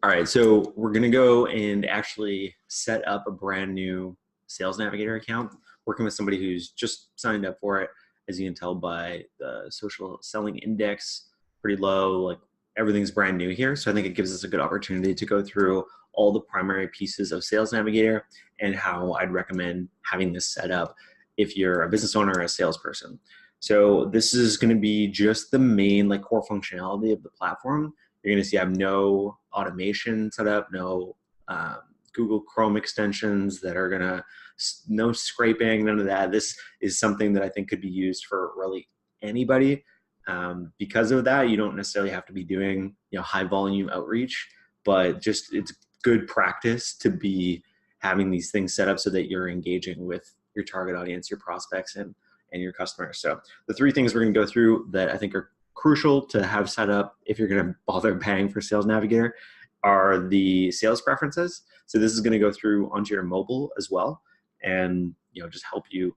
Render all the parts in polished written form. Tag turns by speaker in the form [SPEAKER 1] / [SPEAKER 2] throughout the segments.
[SPEAKER 1] All right, so we're gonna go and actually set up a brand new Sales Navigator account, working with somebody who's just signed up for it. As you can tell by the social selling index, pretty low, like everything's brand new here. So I think it gives us a good opportunity to go through all the primary pieces of Sales Navigator and how I'd recommend having this set up if you're a business owner or a salesperson. So this is gonna be just the main like core functionality of the platform. You're going to see I have no automation set up, no Google Chrome extensions that are going to, no scraping, none of that. This is something that I think could be used for really anybody. Because of that, you don't necessarily have to be doing high volume outreach, but just it's good practice to be having these things set up so that you're engaging with your target audience, your prospects, and your customers. So the three things we're going to go through that I think are crucial to have set up if you're going to bother paying for Sales Navigator are the sales preferences. So this is going to go through onto your mobile as well, and just help you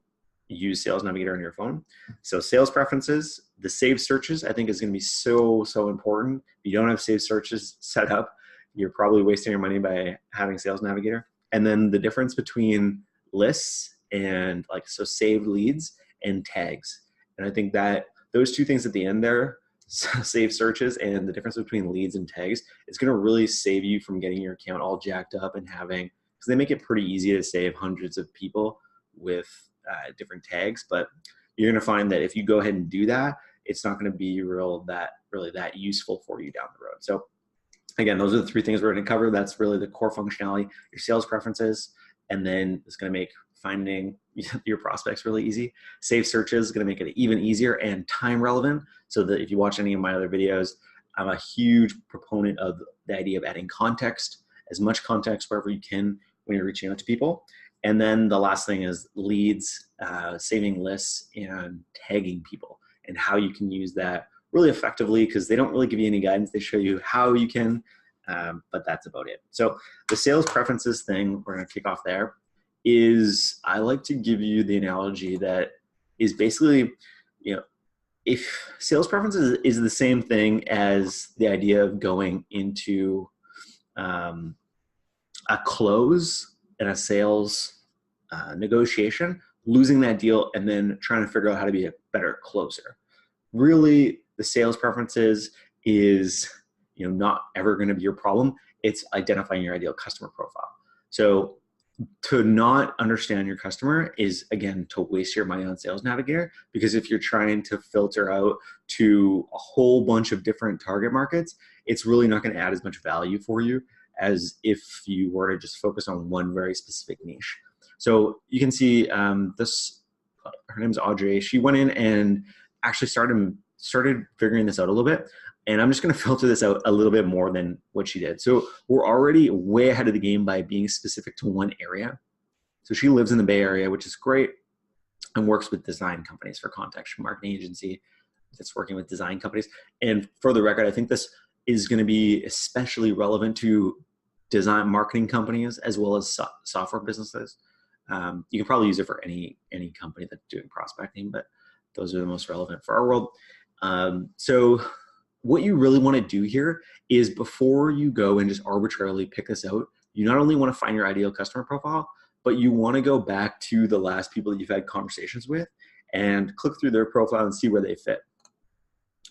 [SPEAKER 1] use Sales Navigator on your phone. So sales preferences, the saved searches, I think is going to be so important. If you don't have saved searches set up, you're probably wasting your money by having Sales Navigator. And then the difference between lists and so saved leads and tags. And I think that those two things at the end there, save searches and the difference between leads and tags, it's going to really save you from getting your account all jacked up and having, because they make it pretty easy to save hundreds of people with different tags. But you're going to find that if you go ahead and do that, it's not going to be really that useful for you down the road. So again, those are the three things we're going to cover. That's really the core functionality, your sales preferences, and then it's going to make finding your prospects really easy. Save searches is going to make it even easier and time relevant, so that if you watch any of my other videos, I'm a huge proponent of the idea of adding context, as much context wherever you can when you're reaching out to people. And then the last thing is leads, saving lists, and tagging people, and how you can use that really effectively, because they don't really give you any guidance. They show you how you can, but that's about it. So the sales preferences thing, we're going to kick off there. I like to give you the analogy that is basically, if sales preferences is the same thing as the idea of going into a close and a sales negotiation, losing that deal, and then trying to figure out how to be a better closer. Really, the sales preferences is not ever going to be your problem. It's identifying your ideal customer profile. So to not understand your customer is, again, to waste your money on Sales Navigator, because if you're trying to filter out to a whole bunch of different target markets, it's really not going to add as much value for you as if you were to just focus on one very specific niche. So you can see her name is Audrey. She went in and actually started figuring this out a little bit. And I'm just going to filter this out a little bit more than what she did. So we're already way ahead of the game by being specific to one area. So she lives in the Bay Area, which is great, and works with design companies for context marketing agency that's working with design companies. And for the record, I think this is going to be especially relevant to design marketing companies as well as software businesses. You can probably use it for any company that's doing prospecting, but those are the most relevant for our world. So what you really want to do here is, before you go and just arbitrarily pick this out, you not only want to find your ideal customer profile, but you want to go back to the last people that you've had conversations with and click through their profile and see where they fit.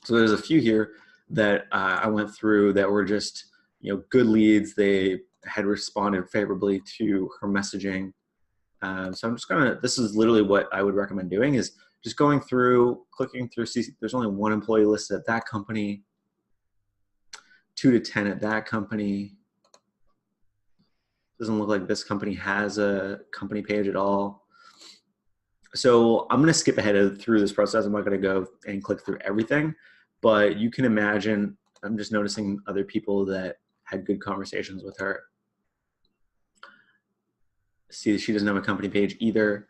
[SPEAKER 1] So there's a few here that I went through that were just good leads. They had responded favorably to her messaging. So I'm just this is literally what I would recommend doing, is just going through, clicking through, see there's only one employee listed at that company, 2 to 10 at that company. Doesn't look like this company has a company page at all. So I'm gonna skip ahead through this process. I'm not gonna go and click through everything, but you can imagine, I'm just noticing other people that had good conversations with her. See, she doesn't have a company page either.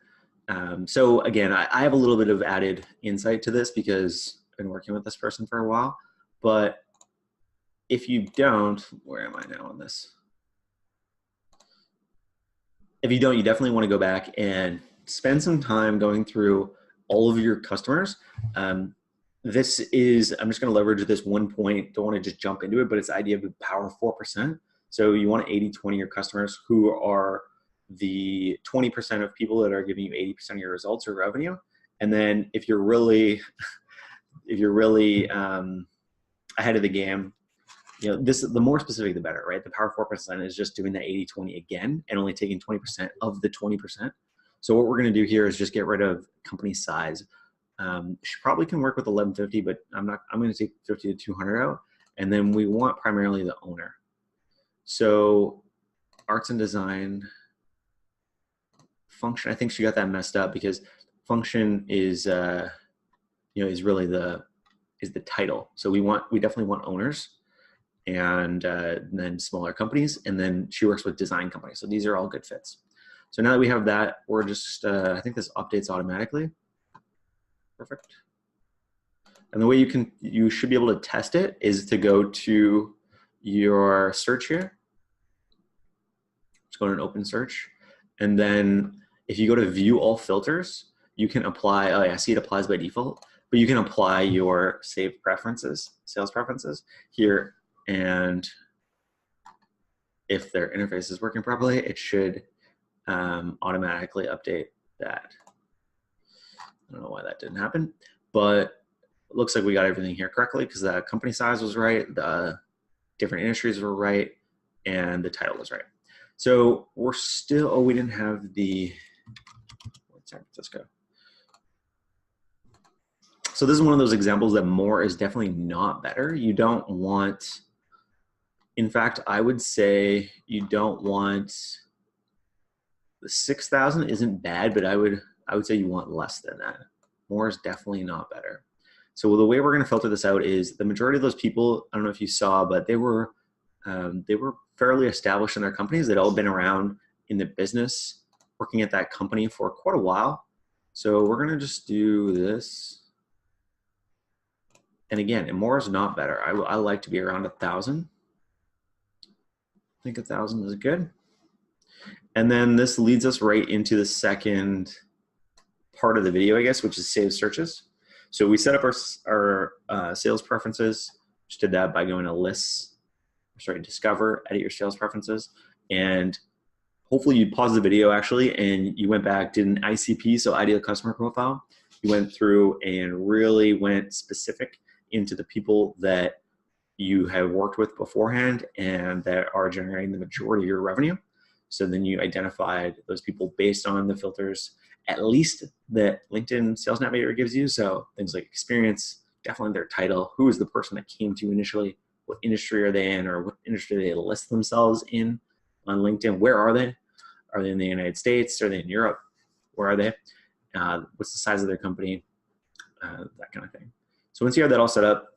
[SPEAKER 1] So again, I have a little bit of added insight to this because I've been working with this person for a while. But if you don't, where am I now on this? If you don't, you definitely want to go back and spend some time going through all of your customers. I'm just going to leverage this one point. Don't want to just jump into it, but it's the idea of the power of 4%. So you want to 80-20 your customers, who are the 20% of people that are giving you 80% of your results or revenue. And then if you're really ahead of the game, the more specific, the better, right? The power 4% is just doing that 80-20 again and only taking 20% of the 20%. So what we're going to do here is just get rid of company size. She probably can work with 1150, but I'm going to take 50 to 200 out. And then we want primarily the owner. So arts and design, function, I think she got that messed up because function is, is really the title. So we definitely want owners, and then smaller companies, and then she works with design companies. So these are all good fits. So now that we have that, we're just, I think this updates automatically. Perfect. And the way you should be able to test it is to go to your search here. Just go to an open search. And then if you go to view all filters, you can apply, oh yeah, I see it applies by default, but you can apply your saved preferences, sales preferences here. And if their interface is working properly, it should automatically update that. I don't know why that didn't happen, but it looks like we got everything here correctly because the company size was right, the different industries were right, and the title was right. So we're still, oh, we didn't have the San Francisco. So this is one of those examples that more is definitely not better. You don't want, in fact, I would say you don't want, the 6,000 isn't bad, but I would say you want less than that. More is definitely not better. So the way we're going to filter this out is the majority of those people, I don't know if you saw, but they were fairly established in their companies. They'd all been around in the business, working at that company for quite a while. So we're going to just do this. And again, and more is not better. I like to be around 1,000. I think 1,000 is good. And then this leads us right into the second part of the video, I guess, which is save searches. So we set up our sales preferences. Just did that by going to lists, discover, edit your sales preferences. And hopefully you paused the video actually, and you went back, did an ICP, so ideal customer profile. You went through and really went specific into the people that you have worked with beforehand and that are generating the majority of your revenue. So then you identified those people based on the filters, at least that LinkedIn Sales Navigator gives you. So things like experience, definitely their title, who is the person that came to you initially, what industry are they in, or what industry they list themselves in on LinkedIn, where are they? Are they in the United States? Are they in Europe? Where are they? What's the size of their company? That kind of thing. So once you have that all set up,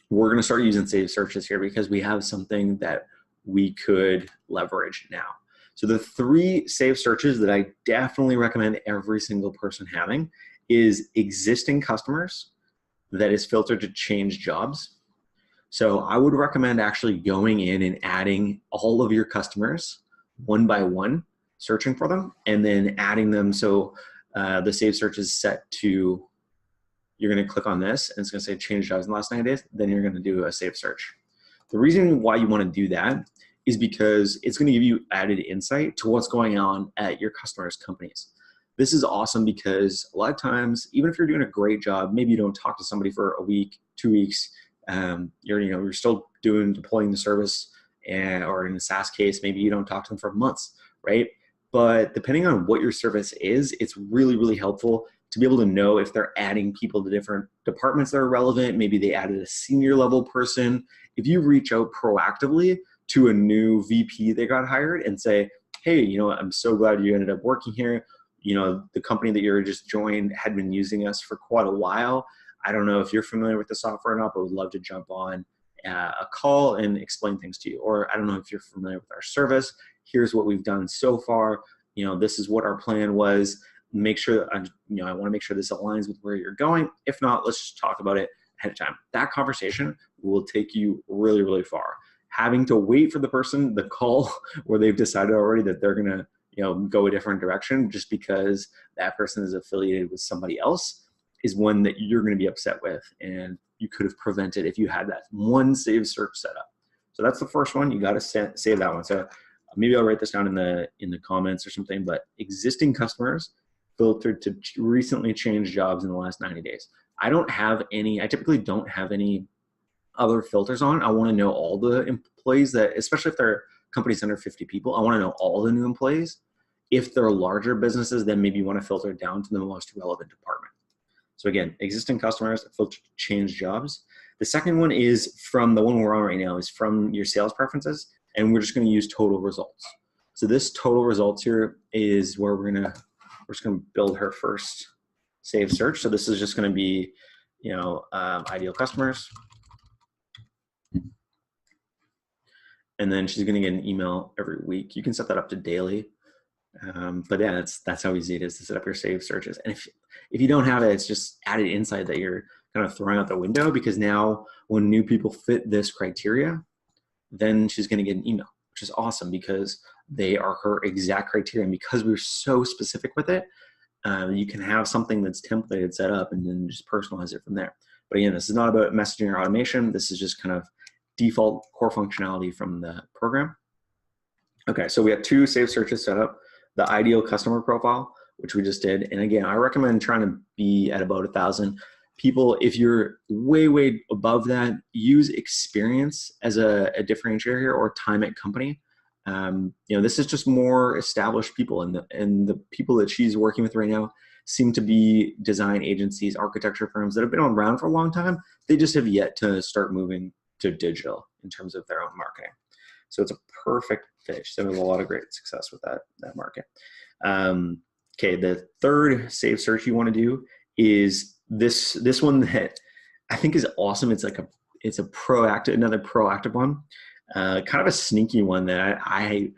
[SPEAKER 1] we're going to start using save searches here because we have something that we could leverage now. So the 3 save searches that I definitely recommend every single person having is existing customers that is filtered to change jobs. So I would recommend actually going in and adding all of your customers one by one, searching for them, and then adding them. So the save search is set to, you're going to click on this and it's going to say change jobs in the last 9 days. Then you're going to do a save search. The reason why you want to do that is because it's going to give you added insight to what's going on at your customers' companies. This is awesome because a lot of times, even if you're doing a great job, maybe you don't talk to somebody for a week, 2 weeks, you're still deploying the service, or in a SaaS case, maybe you don't talk to them for months, right? But depending on what your service is, it's really, really helpful to be able to know if they're adding people to different departments that are relevant. Maybe they added a senior level person. If you reach out proactively to a new VP that got hired and say, hey, I'm so glad you ended up working here. The company that you just joined had been using us for quite a while. I don't know if you're familiar with the software or not, but would love to jump on a call and explain things to you. Or I don't know if you're familiar with our service. Here's what we've done so far. This is what our plan was. Make sure, I want to make sure this aligns with where you're going. If not, let's just talk about it ahead of time. That conversation will take you really, really far. Having to wait for the call where they've decided already that they're going to, go a different direction just because that person is affiliated with somebody else is one that you're going to be upset with. And you could have prevented if you had that one save search set up. So that's the first one. You got to save that one. So maybe I'll write this down in the comments or something, but existing customers filtered to recently changed jobs in the last 90 days. I typically don't have any other filters on. I want to know all the employees that, especially if they're companies under 50 people, I want to know all the new employees. If they're larger businesses, then maybe you want to filter it down to the most relevant department. So again, existing customers, filter to change jobs. The second one is from the one we're on right now is from your sales preferences, and we're just going to use total results. So this total results here is where we're just going to build her first save search. So this is just going to be, ideal customers. And then she's going to get an email every week. You can set that up to daily. But yeah, that's how easy it is to set up your save searches. And if you don't have it, it's just added insight that you're kind of throwing out the window, because now when new people fit this criteria, then she's going to get an email, which is awesome because they are her exact criteria. And because we're so specific with it, you can have something that's templated set up and then just personalize it from there. But again, this is not about messaging or automation. This is just kind of default core functionality from the program. Okay, so we have 2 save searches set up. The ideal customer profile, which we just did. And again, I recommend trying to be at about 1,000 people. If you're way above that, use experience as a differentiator here, or time at company. This is just more established people, and the people that she's working with right now seem to be design agencies, architecture firms that have been around for a long time. They just have yet to start moving to digital in terms of their own marketing. So it's a perfect fit. So we have a lot of great success with that market. Okay, the third save search you want to do is this one that I think is awesome. It's another proactive one, kind of a sneaky one that I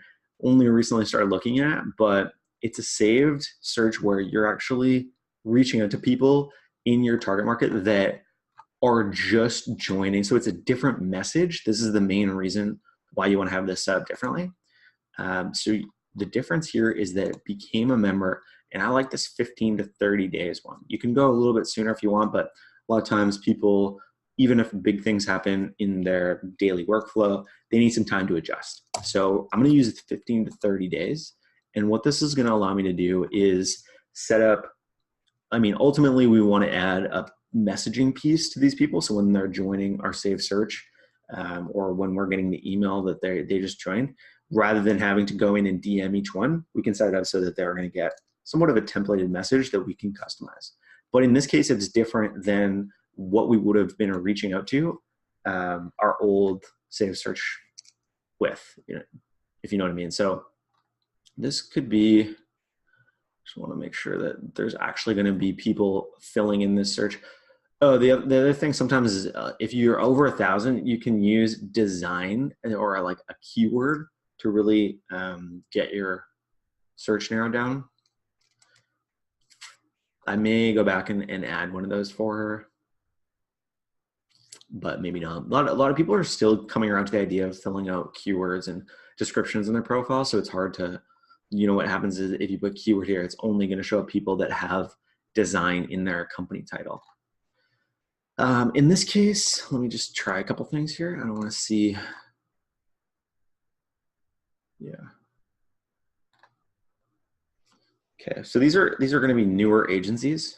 [SPEAKER 1] only recently started looking at, but it's a saved search where you're actually reaching out to people in your target market that are just joining. So it's a different message. This is the main reason why you want to have this set up differently. So the difference here is that it became a member, and I like this 15 to 30 days one. You can go a little bit sooner if you want, but a lot of times people, even if big things happen in their daily workflow, they need some time to adjust. So I'm going to use 15 to 30 days. And what this is going to allow me to do is set up, ultimately we want to add a messaging piece to these people. So when they're joining our save search, or when we're getting the email that they just joined, rather than having to go in and DM each one, we can set it up so that they're going to get somewhat of a templated message that we can customize. But in this case, it's different than what we would have been reaching out to our old save search with, if you know what I mean. So this could be, just want to make sure that there's actually going to be people filling in this search. Oh, the other thing sometimes is if you're over 1,000, you can use design or like a keyword to really get your search narrowed down. I may go back and add one of those for her, but maybe not. A lot of people are still coming around to the idea of filling out keywords and descriptions in their profile, so it's hard to, what happens is if you put keyword here, it's only going to show up people that have design in their company title. In this case, let me just try a couple things here. I don't want to see. Yeah. Okay, so these are going to be newer agencies.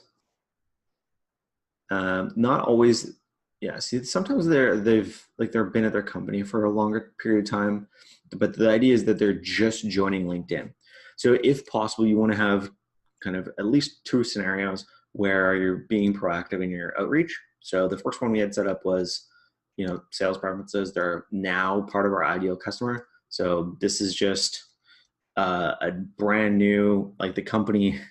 [SPEAKER 1] Not always. Yeah. See, sometimes they've been at their company for a longer period of time, but the idea is that they're just joining LinkedIn. So if possible, you want to have kind of at least 2 scenarios where you're being proactive in your outreach. So the first one we had set up was, sales preferences. They're now part of our ideal customer. So this is just a brand new, like the company,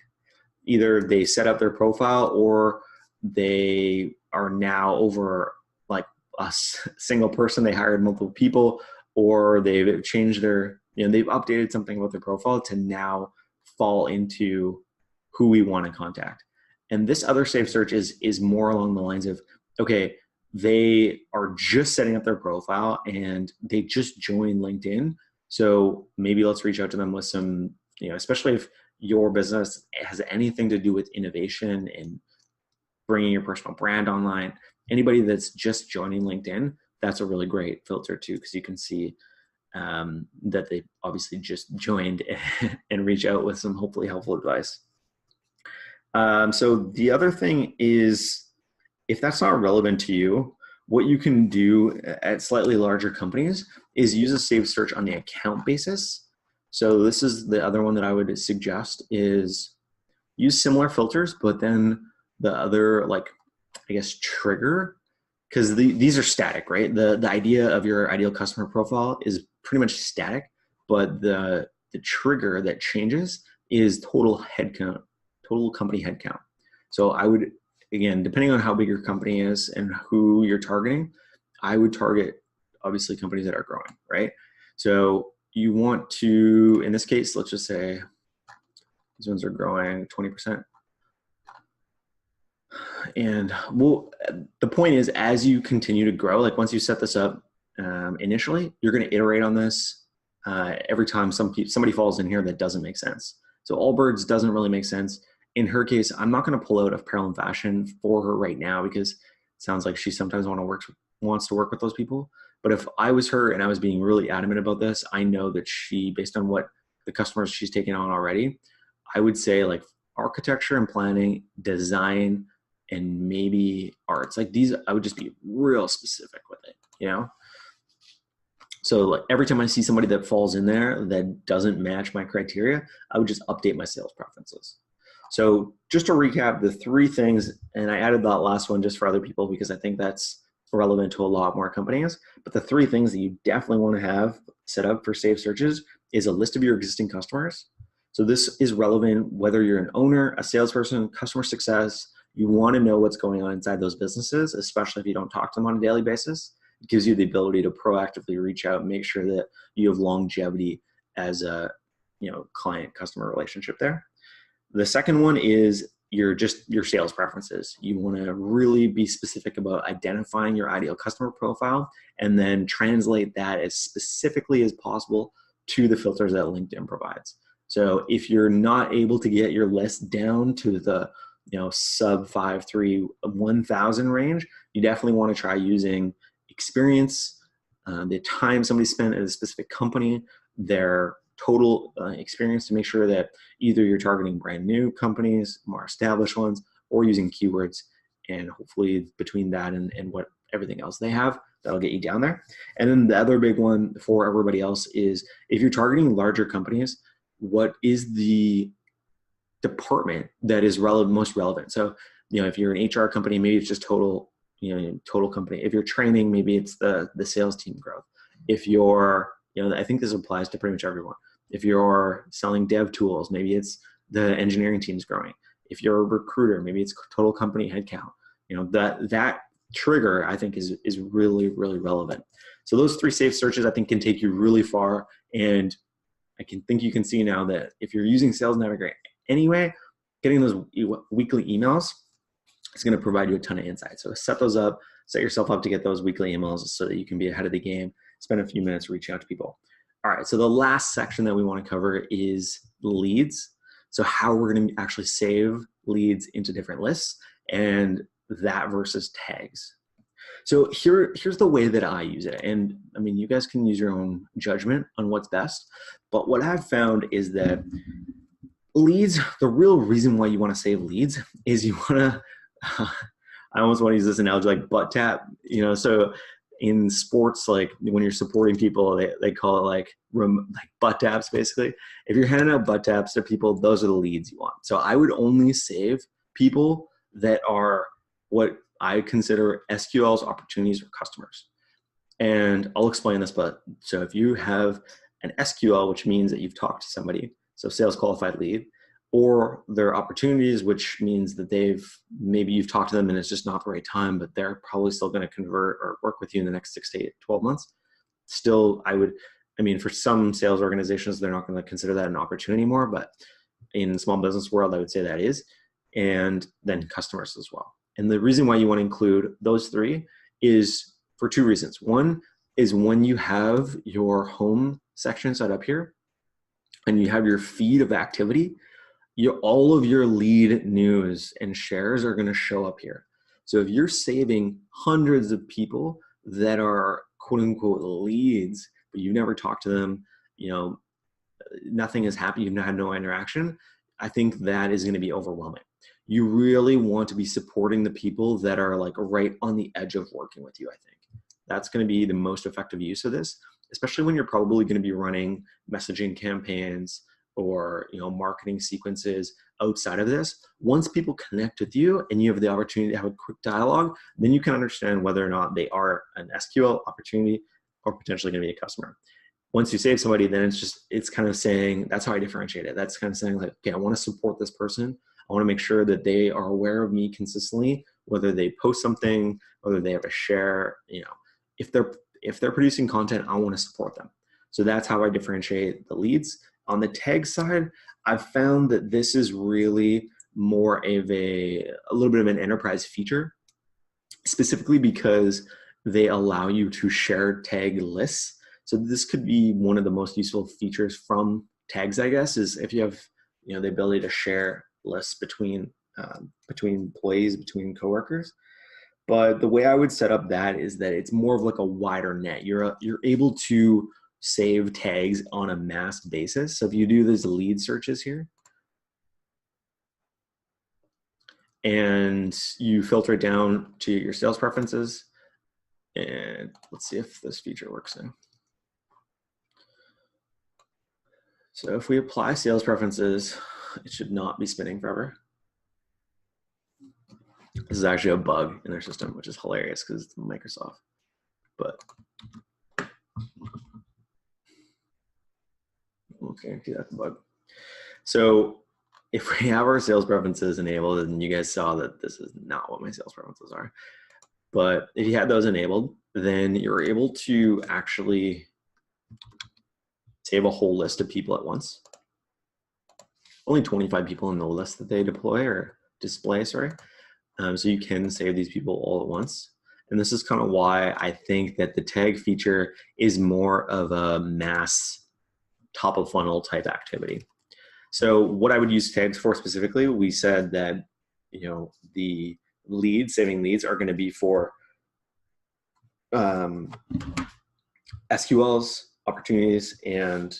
[SPEAKER 1] either they set up their profile or they are now over like a single person. They hired multiple people, or they've changed their, they've updated something about their profile to now fall into who we want to contact. And this other save search is more along the lines of, okay, they are just setting up their profile and they just joined LinkedIn. So maybe let's reach out to them with some, especially if your business has anything to do with innovation and bringing your personal brand online. Anybody that's just joining LinkedIn, that's a really great filter too, because you can see that they obviously just joined and reach out with some hopefully helpful advice. So the other thing is, if that's not relevant to you, what you can do at slightly larger companies is use a saved search on the account basis. So this is the other one that I would suggest, is use similar filters, but then the other, like, I guess, trigger, because these are static, right? The idea of your ideal customer profile is pretty much static, but the trigger that changes is total headcount, total company headcount. So I would, again, depending on how big your company is and who you're targeting, I would target obviously companies that are growing, right? So you want to, in this case, let's just say these ones are growing 20%. And well, the point is, as you continue to grow, like once you set this up initially, you're going to iterate on this every time somebody falls in here that doesn't make sense. So Allbirds doesn't really make sense. In her case, I'm not going to pull out apparel and fashion for her right now, because it sounds like she sometimes wants to work with those people. But if I was her and I was being really adamant about this, I know that she, based on what the customers she's taken on already, I would say like architecture and planning, design, and maybe arts. Like these, I would just be real specific with it, you know? So like every time I see somebody that falls in there that doesn't match my criteria, I would just update my sales preferences. So just to recap the three things, and I added that last one just for other people because I think that's relevant to a lot more companies, but the three things that you definitely want to have set up for saved searches is a list of your existing customers. So this is relevant whether you're an owner, a salesperson, customer success. You want to know what's going on inside those businesses, especially if you don't talk to them on a daily basis. It gives you the ability to proactively reach out and make sure that you have longevity as a client-customer relationship there. The second one is your sales preferences. You want to really be specific about identifying your ideal customer profile and then translate that as specifically as possible to the filters that LinkedIn provides. So if you're not able to get your list down to the sub 5,3, 1,000 range, you definitely want to try using experience, the time somebody spent at a specific company, their total experience, to make sure that either you're targeting brand new companies, more established ones, or using keywords. And hopefully between that and what everything else they have, that'll get you down there. And then the other big one for everybody else is, if you're targeting larger companies, what is the department that is most relevant? So, if you're an HR company, maybe it's just total company. If you're training, maybe it's the sales team growth. If you're, I think this applies to pretty much everyone. If you're selling dev tools, maybe it's the engineering team's growing. If you're a recruiter, maybe it's total company headcount. That trigger, I think, is really, really relevant. So those three safe searches, I think, can take you really far. And you can see now that if you're using Sales Navigator anyway, getting those weekly emails is going to provide you a ton of insight. So set those up, set yourself up to get those weekly emails so that you can be ahead of the game, spend a few minutes reaching out to people. All right, so the last section that we want to cover is leads. So how we're going to actually save leads into different lists, and that versus tags. So here's the way that I use it. And I mean, you guys can use your own judgment on what's best. But what I've found is that leads, the real reason why you want to save leads is you want to, I almost want to use this analogy like butt tap, so in sports, like when you're supporting people, they call it like butt taps, basically. If you're handing out butt taps to people, those are the leads you want. So I would only save people that are what I consider SQLs, opportunities, or customers. And I'll explain this, but so if you have an SQL, which means that you've talked to somebody, so sales qualified lead, or their opportunities, which means that maybe you've talked to them and it's just not the right time, but they're probably still going to convert or work with you in the next 6 to 12 months. Still, for some sales organizations, they're not going to consider that an opportunity anymore, but in the small business world, I would say that is. And then customers as well. And the reason why you want to include those three is for two reasons. One is when you have your home section set up here and you have your feed of activity, all of your lead news and shares are going to show up here. So if you're saving hundreds of people that are quote unquote leads, but you never talked to them, nothing has happened, you've had no interaction, I think that is going to be overwhelming. You really want to be supporting the people that are like right on the edge of working with you. I think that's going to be the most effective use of this, especially when you're probably going to be running messaging campaigns or marketing sequences outside of this. Once people connect with you and you have the opportunity to have a quick dialogue, then you can understand whether or not they are an SQL opportunity or potentially going to be a customer. Once you save somebody, then it's kind of saying, that's how I differentiate it. That's kind of saying like, okay, I want to support this person. I want to make sure that they are aware of me consistently, whether they post something, whether they have a share, if they're producing content, I want to support them. So that's how I differentiate the leads. On the tag side, I've found that this is really more of a little bit of an enterprise feature, specifically because they allow you to share tag lists. So this could be one of the most useful features from tags, I guess, is if you have the ability to share lists between employees, between coworkers. But the way I would set up that is that it's more of like a wider net. You're able to save tags on a mass basis. So if you do these lead searches here, and you filter it down to your sales preferences, and let's see if this feature works now. So if we apply sales preferences, it should not be spinning forever. This is actually a bug in their system, which is hilarious because it's Microsoft. But okay, that's a bug. So if we have our sales preferences enabled, and you guys saw that this is not what my sales preferences are, but if you had those enabled, then you're able to actually save a whole list of people at once. Only 25 people in the list that they deploy or display, sorry. So you can save these people all at once. And this is kind of why I think that the tag feature is more of a mass top of funnel type activity. So what I would use tags for specifically, we said that, the leads, saving leads are going to be for SQLs, opportunities, and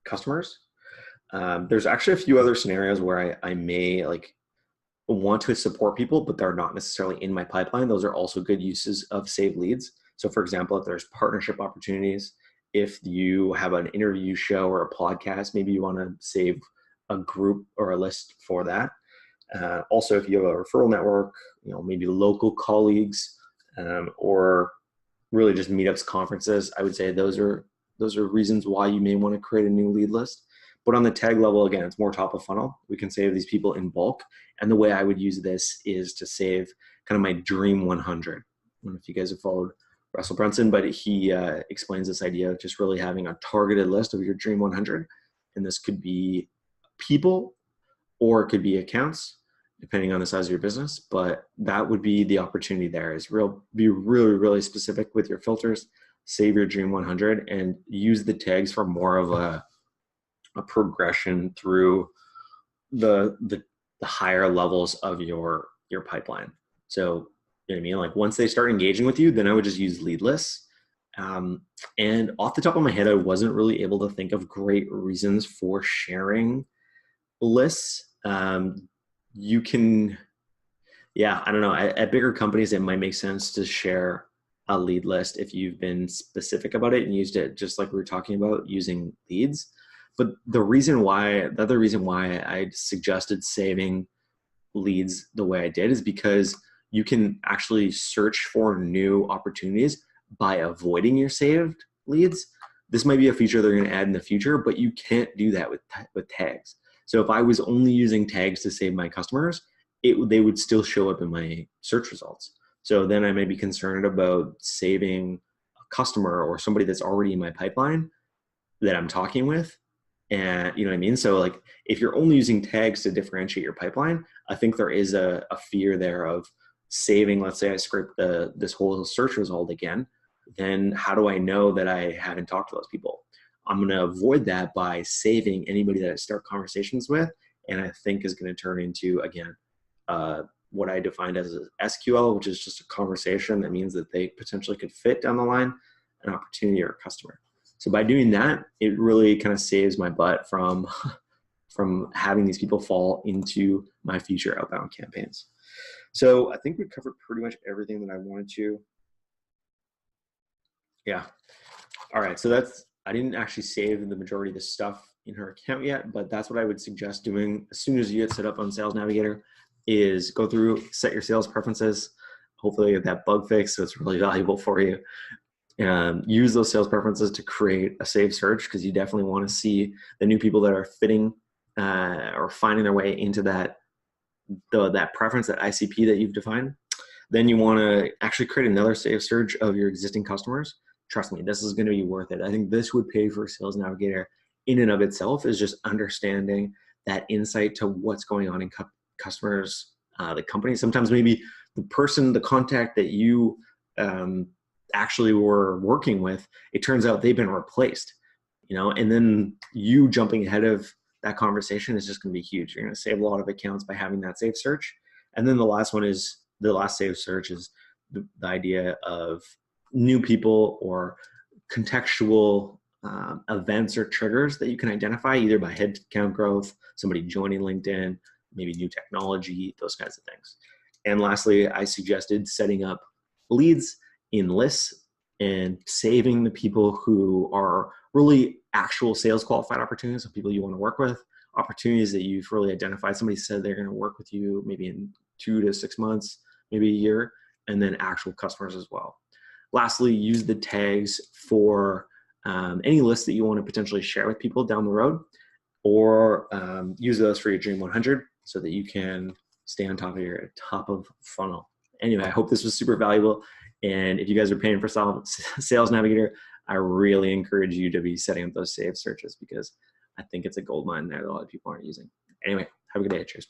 [SPEAKER 1] customers. There's actually a few other scenarios where I may want to support people, but they're not necessarily in my pipeline. Those are also good uses of save leads. So for example, if there's partnership opportunities, if you have an interview show or a podcast, maybe you want to save a group or a list for that. Also, if you have a referral network, maybe local colleagues, or really just meetups, conferences, I would say those are reasons why you may want to create a new lead list. But on the tag level, again, it's more top of funnel. We can save these people in bulk. And the way I would use this is to save kind of my dream 100. I don't know if you guys have followed Russell Brunson, but he explains this idea of just really having a targeted list of your dream 100. And this could be people or it could be accounts, depending on the size of your business. But that would be the opportunity there, is be really, really specific with your filters, save your dream 100, and use the tags for more of a progression through the higher levels of your pipeline. So you know what I mean? Like once they start engaging with you, then I would just use lead lists. And off the top of my head, I wasn't really able to think of great reasons for sharing lists. You can, I don't know. At bigger companies, it might make sense to share a lead list if you've been specific about it and used it just like we were talking about using leads. But the other reason why I suggested saving leads the way I did is because you can actually search for new opportunities by avoiding your saved leads. This might be a feature they're going to add in the future, but you can't do that with tags. So if I was only using tags to save my customers, they would still show up in my search results. So then I may be concerned about saving a customer or somebody that's already in my pipeline that I'm talking with. And you know what I mean? So like if you're only using tags to differentiate your pipeline, I think there is a fear there of saving. Let's say I scrape this whole search result again, then how do I know that I haven't talked to those people? I'm going to avoid that by saving anybody that I start conversations with, and I think is going to turn into, again, what I defined as a SQL, which is just a conversation that means that they potentially could fit down the line, an opportunity or a customer. So by doing that, it really kind of saves my butt from having these people fall into my future outbound campaigns. So I think we covered pretty much everything that I wanted to. Yeah. All right. So I didn't actually save the majority of this stuff in her account yet, but that's what I would suggest doing as soon as you get set up on Sales Navigator is go through, set your sales preferences. Hopefully you get that bug fixed, so it's really valuable for you. Use those sales preferences to create a saved search, because you definitely want to see the new people that are fitting or finding their way into that preference, that ICP that you've defined. Then you want to actually create another saved search of your existing customers. Trust me, this is going to be worth it. I think this would pay for Sales Navigator in and of itself, is just understanding that insight to what's going on in customers, the company. Sometimes maybe the contact that you actually were working with, it turns out they've been replaced, and then you jumping ahead of that conversation is just going to be huge. You're going to save a lot of accounts by having that saved search. And then the last saved search is the idea of new people or contextual events or triggers that you can identify either by headcount growth, somebody joining LinkedIn, maybe new technology, those kinds of things. And lastly, I suggested setting up leads in lists and saving the people who are really actual sales qualified opportunities, so people you want to work with, opportunities that you've really identified. Somebody said they're going to work with you maybe in 2 to 6 months, maybe a year, and then actual customers as well. Lastly, use the tags for any list that you want to potentially share with people down the road, or use those for your Dream 100 so that you can stay on top of funnel. Anyway, I hope this was super valuable. And if you guys are paying for Sales Navigator, I really encourage you to be setting up those saved searches, because I think it's a gold mine there that a lot of people aren't using. Anyway, have a good day. Cheers.